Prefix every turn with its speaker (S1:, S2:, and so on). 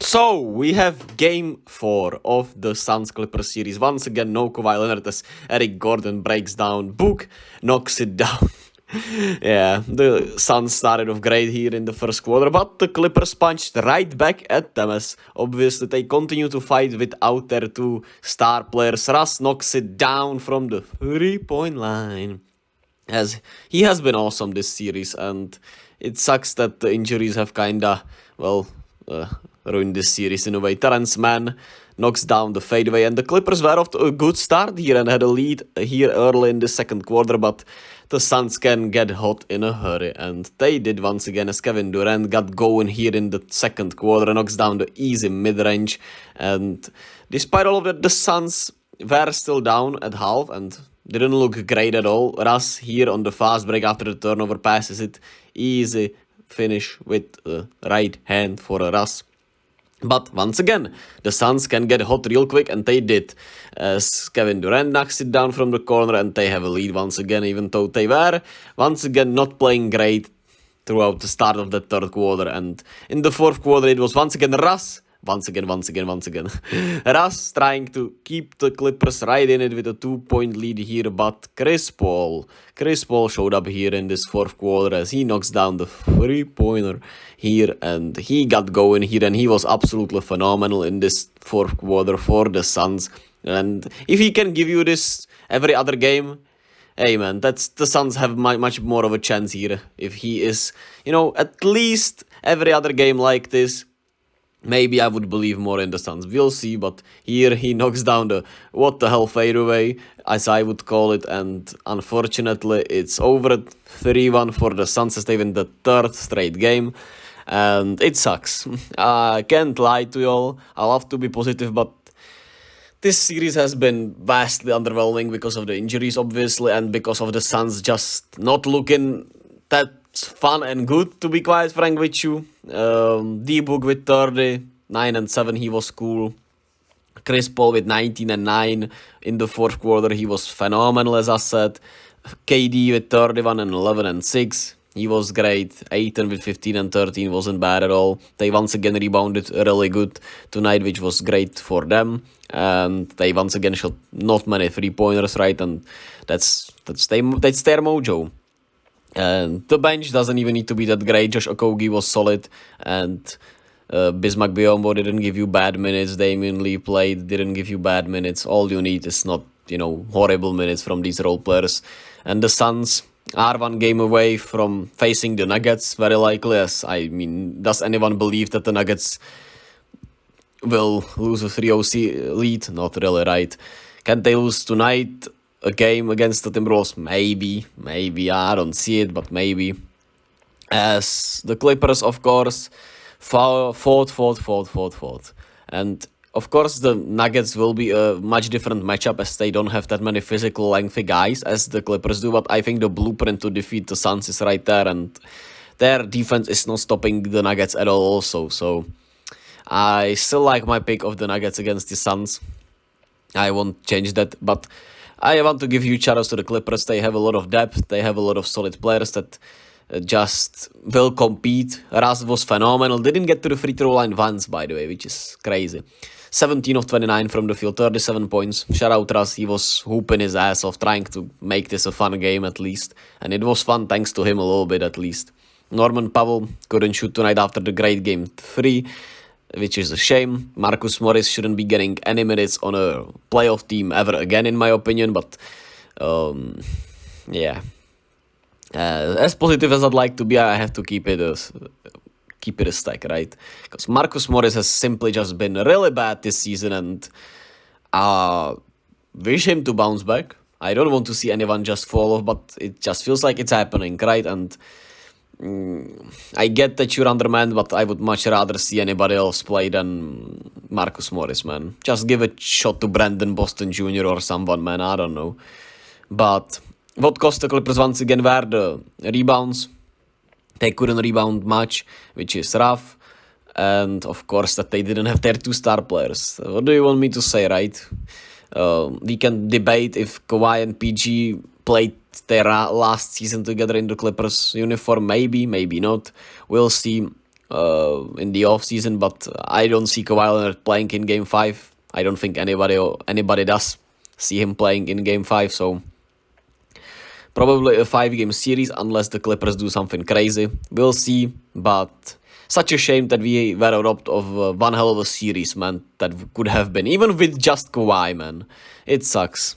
S1: So, we have game 4 of the Suns Clippers series. Once again, no Kawhi Leonard as Eric Gordon breaks down. Book knocks it down. Yeah, the Suns started off great here in the first quarter, but the Clippers punched right back at them as obviously they continue to fight without their two star players. Russ knocks it down from the 3-point line as he has been awesome this series, and it sucks that the injuries have kinda, well, ruined this series in a way. Terrence Mann knocks down the fadeaway, and the Clippers were off to a good start here and had a lead here early in the second quarter, but the Suns can get hot in a hurry, and they did once again as Kevin Durant got going here in the second quarter, knocks down the easy mid-range, and despite all of that, the Suns were still down at half and didn't look great at all. Russ here on the fast break after the turnover passes it. Easy finish with right hand for a Russ. But once again, the Suns can get hot real quick, and they did. As Kevin Durant knocks it down from the corner, and they have a lead once again, even though they were once again not playing great throughout the start of the third quarter. And in the fourth quarter, it was once again Russ. Once again. Russ trying to keep the Clippers right in it with a 2-point lead here, but Chris Paul showed up here in this fourth quarter as he knocks down the 3-pointer here, and he got going here, and he was absolutely phenomenal in this fourth quarter for the Suns. And if he can give you this every other game, hey man, that's the Suns have much more of a chance here. If he is, at least every other game like this, maybe I would believe more in the Suns. We'll see, but here he knocks down the what the hell fadeaway, as I would call it, and unfortunately it's over at 3-1 for the Suns as they win the third straight game, and it sucks. I can't lie to y'all, I love to be positive, but this series has been vastly underwhelming because of the injuries, obviously, and because of the Suns just not looking that fun and good, to be quite frank with you. D-Book with 30, 9 and 7, he was cool. Chris Paul with 19 and 9 in the fourth quarter, he was phenomenal, as I said. KD with 31 and 11 and 6, he was great. Aiton with 15 and 13 wasn't bad at all. They once again rebounded really good tonight, which was great for them. And they once again shot not many 3-pointers, right? And that's their mojo. And the bench doesn't even need to be that great. Josh Okogie was solid, and Bismack Biyombo didn't give you bad minutes. Damian Lee didn't give you bad minutes. All you need is not, horrible minutes from these role players. And the Suns are one game away from facing the Nuggets, very likely. Does anyone believe that the Nuggets will lose a 3-0 lead? Not really, right? Can they lose tonight? A game against the Timberwolves? Maybe, I don't see it, but maybe. As the Clippers, of course, fought. And, of course, the Nuggets will be a much different matchup as they don't have that many physical, lengthy guys as the Clippers do, but I think the blueprint to defeat the Suns is right there, and their defense is not stopping the Nuggets at all also, so I still like my pick of the Nuggets against the Suns. I won't change that, but I want to give huge shoutouts to the Clippers. They have a lot of depth. They have a lot of solid players that just will compete. Russ was phenomenal. Didn't get to the free throw line once, by the way, which is crazy. 17 of 29 from the field, 37 points. Shout out Russ. He was hooping his ass off, trying to make this a fun game at least. And it was fun thanks to him a little bit at least. Norman Powell couldn't shoot tonight after the great game 3. Which is a shame. Marcus Morris shouldn't be getting any minutes on a playoff team ever again, in my opinion. But, yeah. As positive as I'd like to be, I have to keep it a stack, right? Because Marcus Morris has simply just been really bad this season, and wish him to bounce back. I don't want to see anyone just fall off, but it just feels like it's happening, right? And I get that you're undermanned, but I would much rather see anybody else play than Marcus Morris, man. Just give a shot to Brandon Boston Jr. or someone, man. I don't know. But what cost the Clippers once again were the rebounds. They couldn't rebound much, which is rough. And of course that they didn't have their two star players. What do you want me to say, right? We can debate if Kawhi and PG played their last season together in the Clippers uniform. Maybe not. We'll see. in the off season, but I don't see Kawhi Leonard playing in Game 5. I don't think anybody does see him playing in Game 5, so probably a 5-game series unless the Clippers do something crazy. We'll see, but such a shame that we were robbed of one hell of a series, man, that could have been, even with just Kawhi, man. It sucks.